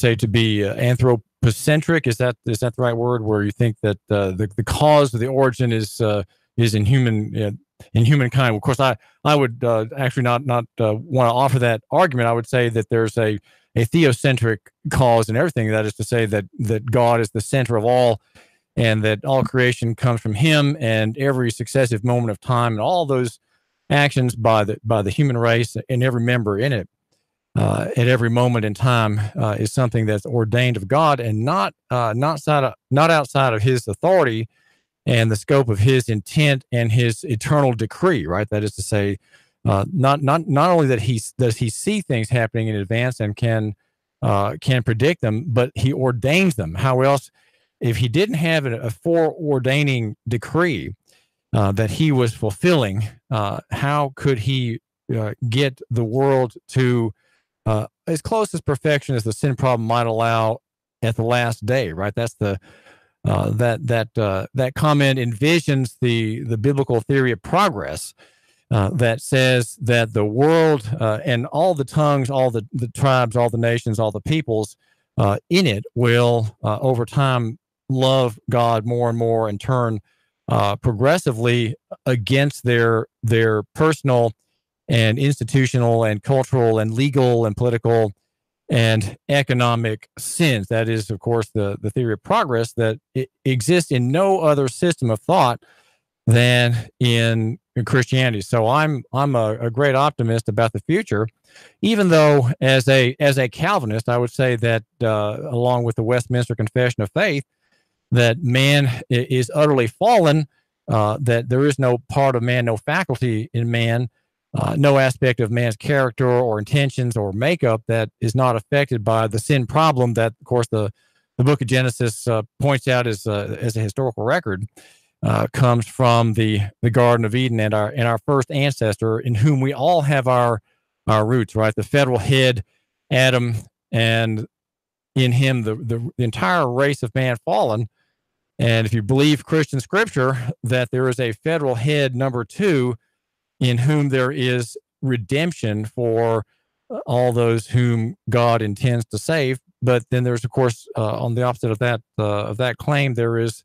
say to be anthropocentric. Is that the right word? Where you think that the cause of the origin is in humankind. Of course, I would actually not want to offer that argument. I would say that there's a theocentric cause in everything. That is to say that God is the center of all, and that all creation comes from Him, and every successive moment of time and all those actions by the human race and every member in it at every moment in time is something that's ordained of God, and not outside of His authority and the scope of His intent and His eternal decree. Right. That is to say, not only that He see things happening in advance and can predict them, but He ordains them. How else, if He didn't have a foreordaining decree that He was fulfilling, how could He get the world to as close as perfection as the sin problem might allow at the last day? Right. That's the that comment envisions the biblical theory of progress that says that the world and all the tongues, all the tribes, all the nations, all the peoples in it will over time love God more and more and turn progressively against their personal and institutional and cultural and legal and political and economic sins. That is, of course, the theory of progress that exists in no other system of thought than in Christianity. So I'm a great optimist about the future, even though as a Calvinist, I would say that along with the Westminster Confession of Faith, that man is utterly fallen, that there is no part of man, no faculty in man, no aspect of man's character or intentions or makeup that is not affected by the sin problem that, of course, the book of Genesis points out as a historical record, comes from the Garden of Eden and our first ancestor, in whom we all have our roots, right? The federal head, Adam, and in him the entire race of man fallen. And if you believe Christian scripture, that there is a federal head number two, in whom there is redemption for all those whom God intends to save. But then there's, of course, on the opposite of that claim, there is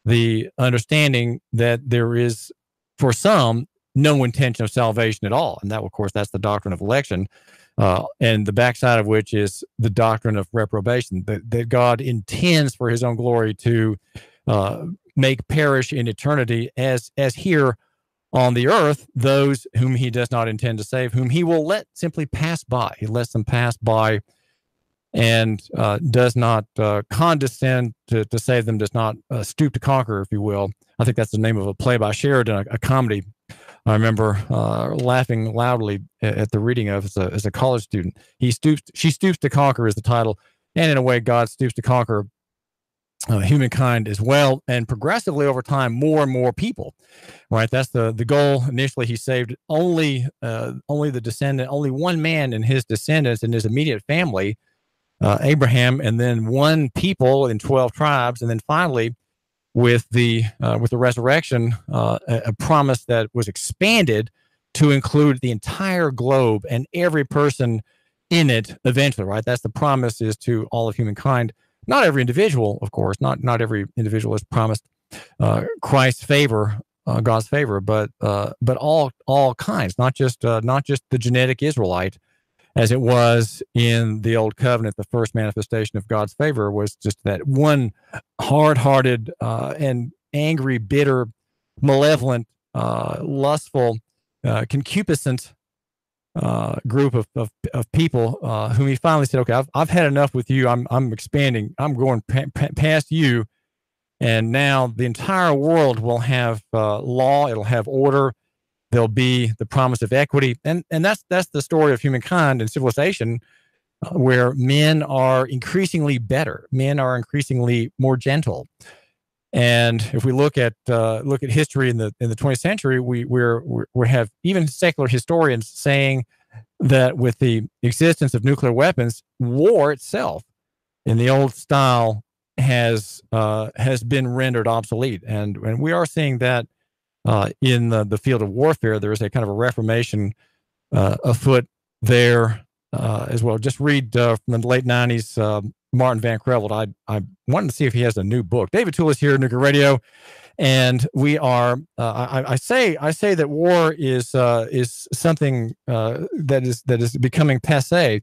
the understanding that there is, for some, no intention of salvation at all. And that, of course, that's the doctrine of election, and the backside of which is the doctrine of reprobation, that God intends for His own glory to make perish in eternity as here on the earth those whom He does not intend to save, whom He will let simply pass by. He lets them pass by and does not condescend to save them, does not stoop to conquer, if you will. I think that's the name of a play by Sheridan, a comedy I remember laughing loudly at the reading of as a college student. She stoops to conquer is the title, and in a way, God stoops to conquer humankind as well, and progressively over time, more and more people. Right, that's the goal. Initially, He saved only the descendant, only one man and his descendants in his immediate family, Abraham, and then one people in 12 tribes, and then finally, with the resurrection, a promise that was expanded to include the entire globe and every person in it eventually. Right, that's the promise, is to all of humankind. Not every individual, of course. Not every individual is promised Christ's favor, God's favor, but all kinds. Not just the genetic Israelite, as it was in the Old Covenant. The first manifestation of God's favor was just that one hard-hearted and angry, bitter, malevolent, lustful, concupiscent group of people whom He finally said, "Okay, I've had enough with you. I'm expanding. I'm going past you, and now the entire world will have law. It'll have order. There'll be the promise of equity, and that's the story of humankind and civilization, where men are increasingly better. Men are increasingly more gentle." And if we look at history in the 20th century, we have even secular historians saying that with the existence of nuclear weapons, war itself in the old style has been rendered obsolete, and we are seeing that in the field of warfare. There is a kind of a reformation afoot there as well. Just read from the late 90s, Martin Van Creveld. I wanted to see if he has a new book. David Tool is here at Nuclear Radio, and we are. I say that war is something that is becoming passé,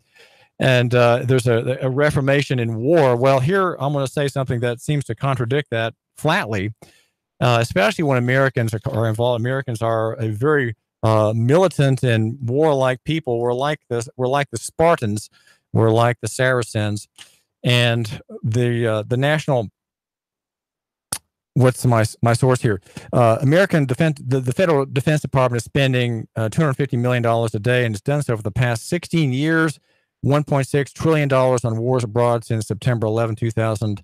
and there's a reformation in war. Well, here I'm going to say something that seems to contradict that flatly, especially when Americans are involved. Americans are a very militant and warlike people. We're like this. We're like the Spartans. We're like the Saracens, and the national. What's my source here? American defense. The Federal Defense Department is spending $250 million a day, and it's done so for the past 16 years. $1.6 trillion on wars abroad since September 11, 2000.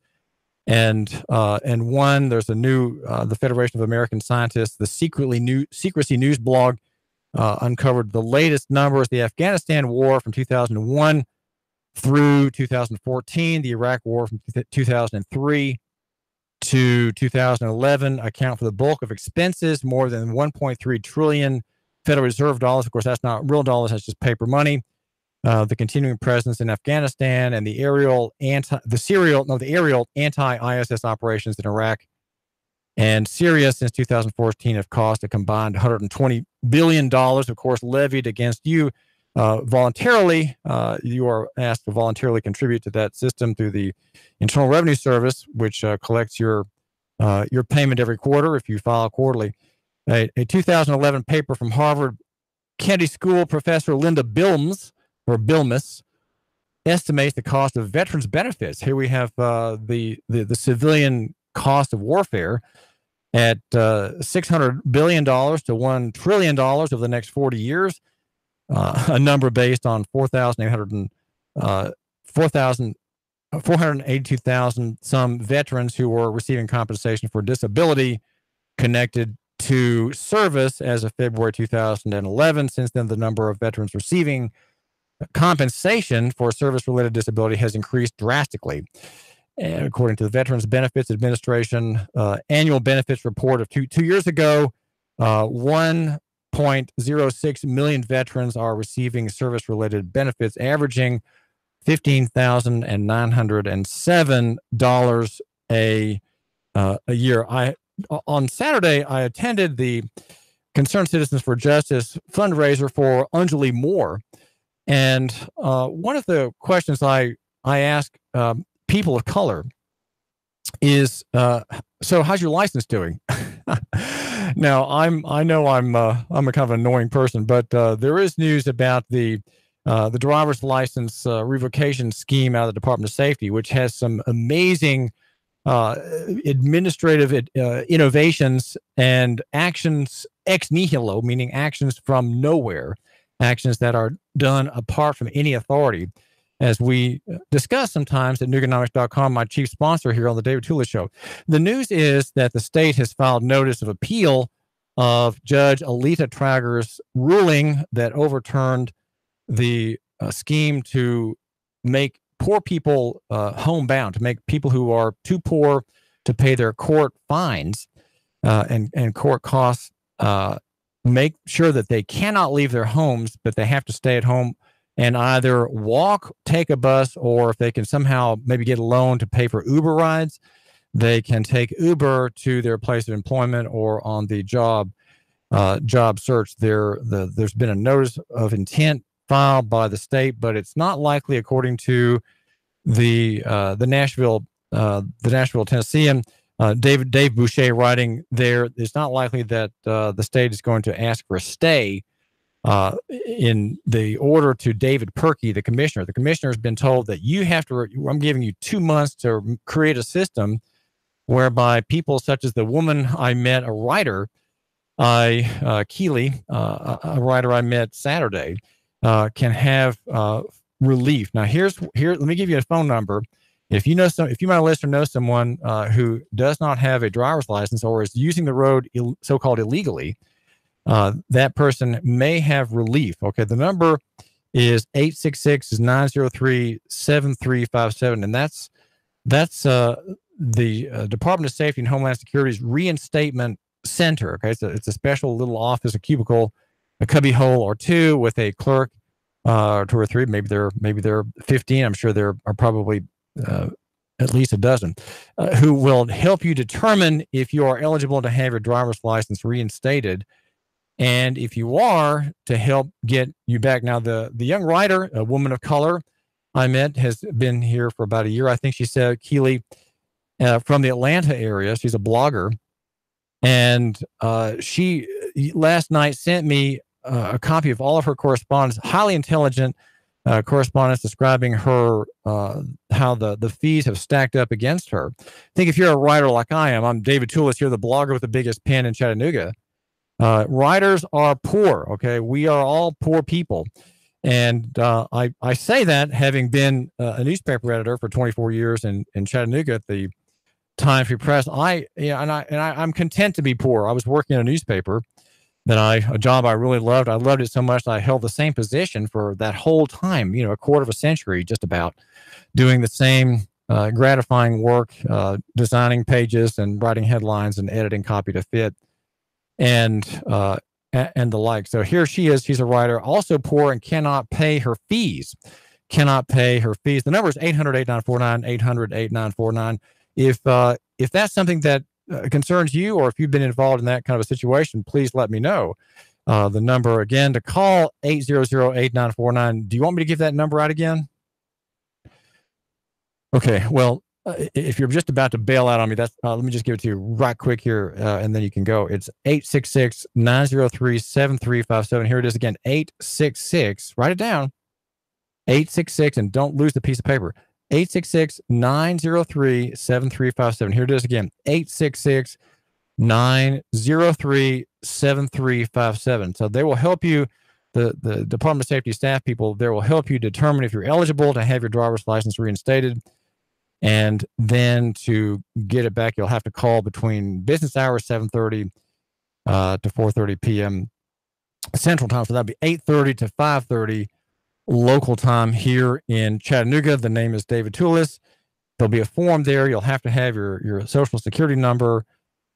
And one, there's a new the Federation of American Scientists, the Secrecy News blog, uncovered the latest numbers. The Afghanistan war from 2001 through 2014, the Iraq war from 2003 to 2011 account for the bulk of expenses, more than 1.3 trillion Federal Reserve dollars. Of course, that's not real dollars, that's just paper money. The continuing presence in Afghanistan and the aerial anti-ISIS operations in Iraq and Syria since 2014 have cost a combined $120 billion, of course, levied against you voluntarily. You are asked to voluntarily contribute to that system through the Internal Revenue Service, which collects your payment every quarter if you file quarterly. A 2011 paper from Harvard Kennedy School professor Linda Bilmes estimates the cost of veterans benefits. Here we have the civilian cost of warfare at $600 billion to $1 trillion over the next 40 years, a number based on 482,000 some veterans who were receiving compensation for disability connected to service as of February 2011. Since then, the number of veterans receiving compensation for service-related disability has increased drastically. And according to the Veterans Benefits Administration annual benefits report of two years ago, 1.06 million veterans are receiving service-related benefits, averaging $15,907 a year. On Saturday, I attended the Concerned Citizens for Justice fundraiser for Anjali Moore. And one of the questions I ask people of color is, so how's your license doing? Now, I know I'm a kind of annoying person, but there is news about the driver's license revocation scheme out of the Department of Safety, which has some amazing administrative innovations and actions ex nihilo, meaning actions from nowhere, actions that are done apart from any authority. As we discuss sometimes at Nuganomics.com, my chief sponsor here on the David Tula Show. The news is that the state has filed notice of appeal of Judge Alita Trager's ruling that overturned the scheme to make poor people homebound, to make people who are too poor to pay their court fines and court costs, make sure that they cannot leave their homes, but they have to stay at home and either walk, take a bus, or if they can somehow maybe get a loan to pay for Uber rides, they can take Uber to their place of employment or on the job search. There's been a notice of intent filed by the state, but it's not likely, according to the Nashville Tennessean, Dave Boucher writing there, it's not likely that the state is going to ask for a stay in the order to David Perkey, the commissioner. The commissioner has been told that you have to, I'm giving you 2 months to create a system whereby people such as the woman I met, a writer, Keeley, a writer I met Saturday, can have relief. Now, here, let me give you a phone number. If you my listener knows someone who does not have a driver's license or is using the road so-called illegally, that person may have relief. Okay, the number is 866-903-7357, and that's the Department of Safety and Homeland Security's Reinstatement Center. Okay, it's a special little office, a cubicle, a cubby hole or two with a clerk two or three, maybe they're 15. I'm sure there are probably at least a dozen who will help you determine if you are eligible to have your driver's license reinstated. And if you are, to help get you back. Now, the young writer, a woman of color I met, has been here for about a year. I think she said, Keely, from the Atlanta area. She's a blogger. And she last night sent me a copy of all of her correspondence, highly intelligent correspondence describing her, how the fees have stacked up against her. I think if you're a writer like I am, I'm David Toulis here, the blogger with the biggest pen in Chattanooga. Writers are poor, okay? We are all poor people. And I say that having been a newspaper editor for 24 years in Chattanooga at the Times Free Press. I'm content to be poor. I was working in a newspaper a job I really loved. I loved it so much that I held the same position for that whole time, a quarter of a century, just about, doing the same gratifying work, designing pages and writing headlines and editing copy to fit, and the like. So here she is. She's a writer, also poor, and cannot pay her fees. The number is 800-8949, 800-8949. If that's something that concerns you, or if you've been involved in that kind of a situation, please let me know. The number again to call, 800-8949. Do you want me to give that number out again? Okay, well, if you're just about to bail out on me, that's let me just give it to you right quick here, and then you can go. It's 866-903-7357. Here it is again, 866. Write it down. 866, and don't lose the piece of paper. 866-903-7357. Here it is again, 866-903-7357. So they will help you, the Department of Safety staff people, they will help you determine if you're eligible to have your driver's license reinstated. And then to get it back, you'll have to call between business hours, 7:30 to 4:30 p.m. Central Time. So that'd be 8:30 to 5:30 local time here in Chattanooga. The name is David Toulis. There'll be a form there. You'll have to have your social security number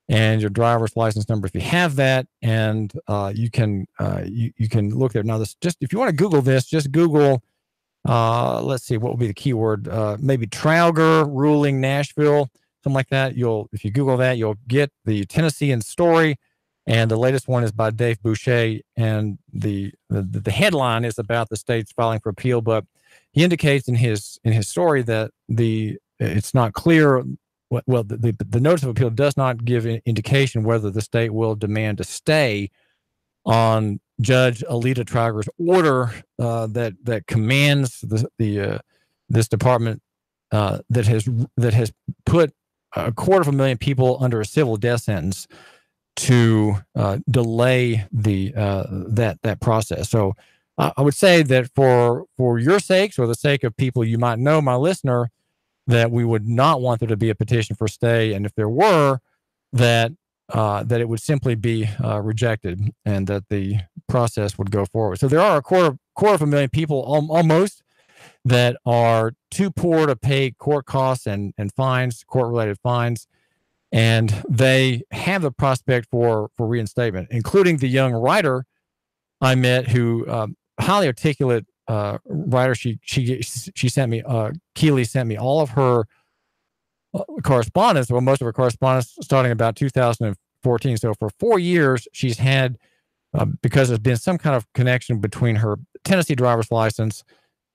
and your driver's license number if you have that, and you can look there. Now, this, just if you want to Google this, just Google. Let's see, what will be the keyword? Maybe Trauger ruling Nashville, something like that. If you Google that, you'll get the Tennessean story. And the latest one is by Dave Boucher, and the headline is about the state's filing for appeal. But he indicates in his story that it's not clear. The notice of appeal does not give an indication whether the state will demand a stay on Judge Alita Trauger's order that commands this department that has put 250,000 people under a civil death sentence to delay that process. So I would say that for your sakes, or the sake of people you might know, my listener, that we would not want there to be a petition for stay, and if there were, that it would simply be rejected, and that the process would go forward. So there are a quarter of a million people almost that are too poor to pay court costs and fines, court-related fines. And they have the prospect for reinstatement, including the young writer I met, who highly articulate writer. She sent me, Keely sent me all of her correspondence, or most of her correspondence, starting about 2014. So for 4 years, she's had, because there's been some kind of connection between her Tennessee driver's license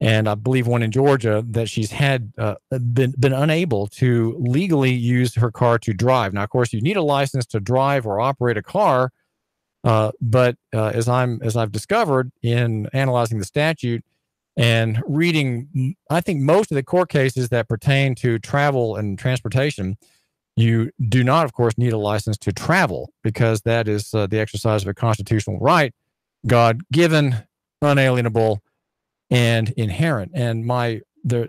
and I believe one in Georgia, that she's had been unable to legally use her car to drive. Now, of course, you need a license to drive or operate a car, but as I've discovered in analyzing the statute and reading, I think most of the court cases that pertain to travel and transportation, you do not, of course, need a license to travel, because that is the exercise of a constitutional right, God-given, unalienable, and inherent. And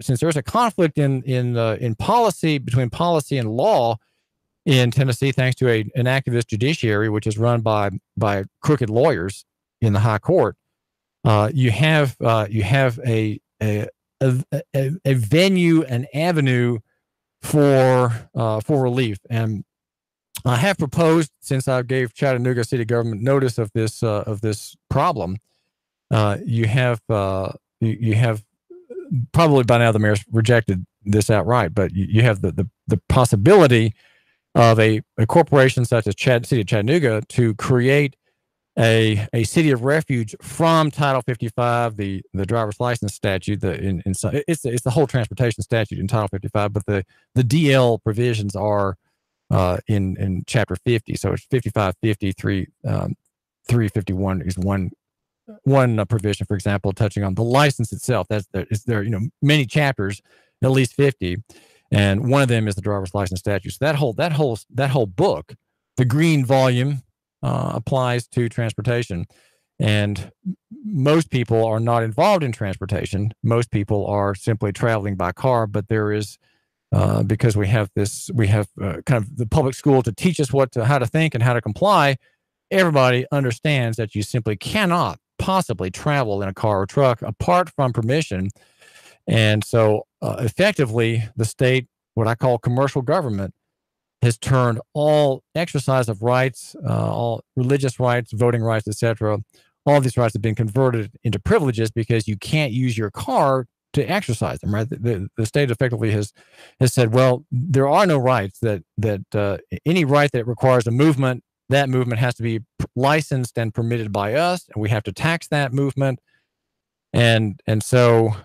since there's a conflict in policy, between policy and law in Tennessee, thanks to an activist judiciary, which is run by crooked lawyers in the high court, you have a venue, an avenue for relief. And I have proposed, since I gave Chattanooga city government notice of this problem, you have probably by now the mayor's rejected this outright, but you have the possibility of a corporation such as City of Chattanooga to create a city of refuge from Title 55, the driver's license statute. It's the whole transportation statute in Title 55, but the DL provisions are in Chapter 50. So it's 55, 53, 351 is one provision, for example, touching on the license itself. There many chapters, at least 50, and one of them is the driver's license statute. So that whole book, the green volume, applies to transportation. And most people are not involved in transportation. Most people are simply traveling by car, but there is, because we have kind of the public school to teach us how to think and how to comply. Everybody understands that you simply cannot possibly travel in a car or truck apart from permission. And so effectively, the state, what I call commercial government, has turned all exercise of rights, all religious rights, voting rights, etc., all these rights have been converted into privileges because you can't use your car to exercise them, right? The state effectively has said, well, there are no rights that any right that requires a movement, that movement has to be licensed and permitted by us, and we have to tax that movement. And so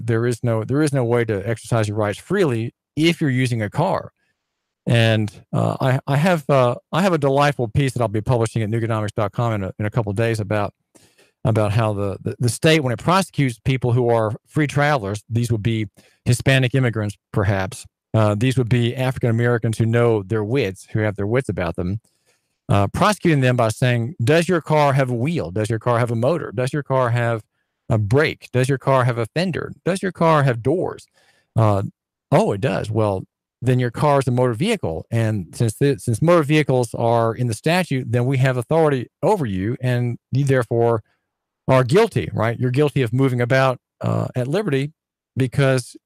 there is no way to exercise your rights freely if you're using a car. And I have a delightful piece that I'll be publishing at Nuganomics.com in a couple of days about how the state, when it prosecutes people who are free travelers, these would be Hispanic immigrants, perhaps. These would be African Americans who know their wits, who have their wits about them, prosecuting them by saying, does your car have a wheel? Does your car have a motor? Does your car have a brake? Does your car have a fender? Does your car have doors? Oh, it does. Well, then your car is a motor vehicle. And since motor vehicles are in the statute, then we have authority over you, and you therefore are guilty, right? You're guilty of moving about at liberty because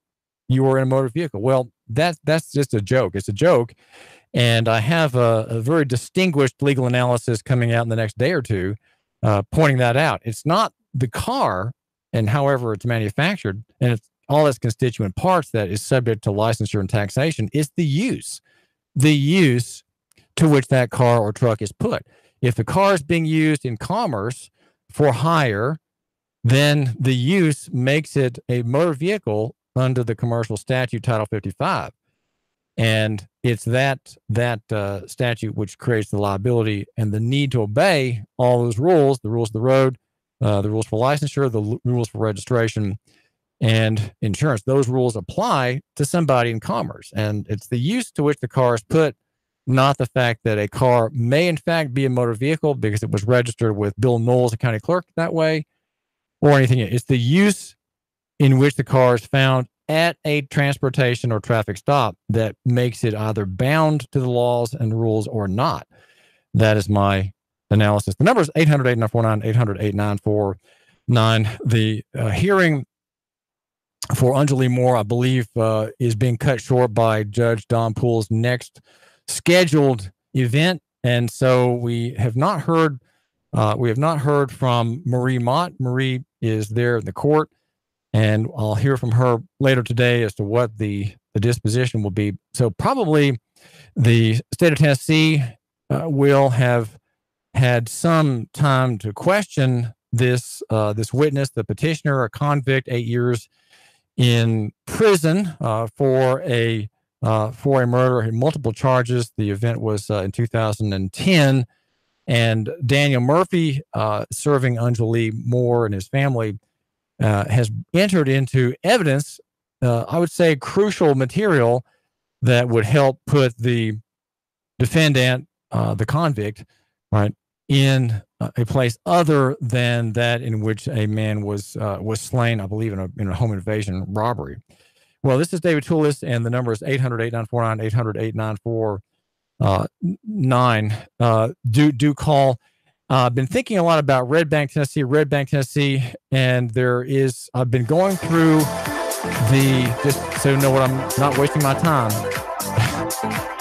you were in a motor vehicle. Well, that's just a joke. It's a joke. And I have a very distinguished legal analysis coming out in the next day or two pointing that out. It's not the car and however it's manufactured and it's all its constituent parts that is subject to licensure and taxation. It's the use to which that car or truck is put. If the car is being used in commerce for hire, then the use makes it a motor vehicle under the commercial statute, Title 55. And it's that statute which creates the liability and the need to obey all those rules, the rules of the road, the rules for licensure, the rules for registration, and insurance. Those rules apply to somebody in commerce. And it's the use to which the car is put, not the fact that a car may in fact be a motor vehicle because it was registered with Bill Knowles, the county clerk, that way, or anything. It's the use in which the car is found at a transportation or traffic stop that makes it either bound to the laws and rules or not. That is my analysis. The number is 800-8949, 800-8949. The hearing for Anjali Moore, I believe, is being cut short by Judge Don Poole's next scheduled event, and so we have not heard from Marie Mott. Marie is there in the court, and I'll hear from her later today as to what the disposition will be. So probably the state of Tennessee will have had some time to question this witness, the petitioner, a convict, 8 years in prison for a murder, multiple charges. The event was in 2010, and Daniel Murphy, serving Anjali Moore and his family, has entered into evidence, I would say crucial material that would help put the defendant, the convict, right, in a place other than that in which a man was slain, I believe, in a home invasion robbery. Well, this is David Toulis, and the number is 800-8949, 800-8949. Do call. I've been thinking a lot about Red Bank, Tennessee, and I've been going through just so you know what, I'm not wasting my time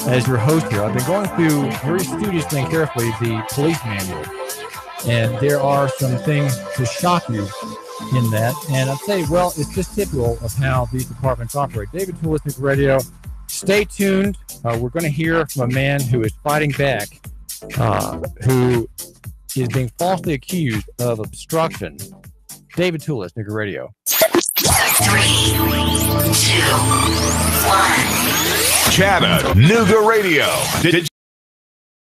as your host here. I've been going through very studiously and carefully the police manual. And there are some things to shock you in that. And I'd say, well, it's just typical of how these departments operate. David Toulis, Nuga Radio. Stay tuned. We're going to hear from a man who is fighting back, who is being falsely accused of obstruction. David Toulis, Nuga Radio. 3, 2, 1. Chattanooga Radio.